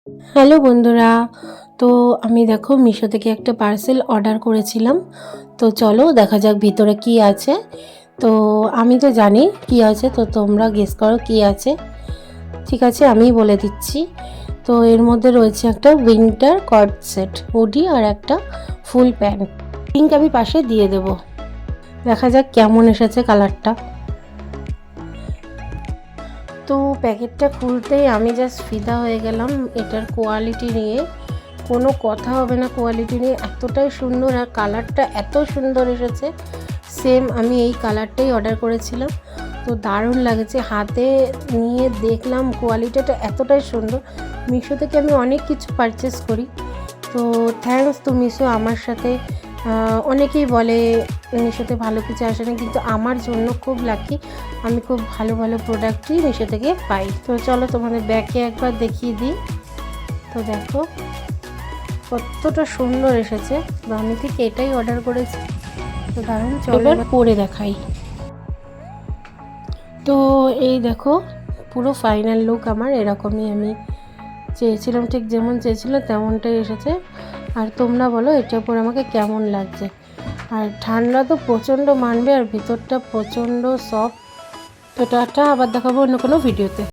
Hello বন্ধুরা, তো আমি দেখো মিশো থেকে একটা পার্সেল অর্ডার করেছিলাম। তো চলো দেখা যাক ভিতরে কি আছে। তো আমি তো জানি কি আছে, তো তোমরা গেস করো কি আছে। ঠিক আছে, আমিই বলে দিচ্ছি। তো এর মধ্যে রয়েছে একটা উইন্টার কট সেট হুডি আর একটা ফুল প্যান্ট। লিংক আমি পাশে দিয়ে দেব। দেখা যাক কেমন এসেছে কালারটা। তো প্যাকেটটা খুলতেই আমি জাস্ট ফিদা হয়ে গেলাম এটার কোয়ালিটি নিয়ে। কোনো কথা হবে না কোয়ালিটি নিয়ে, এতটাই সুন্দর আর কালারটা এত সুন্দর এসেছে। সেম আমি এই কালারটাই অর্ডার করেছিলাম। তো দারুণ লাগছে, হাতে নিয়ে দেখলাম কোয়ালিটিটা এতটাই সুন্দর। মিশো থেকে আমি অনেক কিছু পারচেস করি, তো থ্যাঙ্কস তো মিশো। আমার সাথে অনেকেই বলে মিশোতে ভালো কিছু আসে না, কিন্তু আমার জন্য খুব লাকি, আমি খুব ভালো ভালো প্রোডাক্টই মিশো থেকে পাই। তো চলো তোমাদের ব্যাগে একবার দেখিয়ে দিই। তো দেখো কতটা সুন্দর এসেছে, তো আমি ঠিক এটাই অর্ডার করেছি। তো দারুণ, চলো এবার পরে দেখাই। তো এই দেখো পুরো ফাইনাল লুক আমার এরকমই, আমি চেয়েছিলাম, ঠিক যেমন চেয়েছিলাম তেমনটাই এসেছে। আর তোমরা বলো এটার পর আমাকে কেমন লাগছে। আর ঠান্ডা তো প্রচণ্ড মানবে, আর ভিতরটা প্রচণ্ড সফট। তো টাটা, আবার দেখাবো অন্য কোনো ভিডিওতে।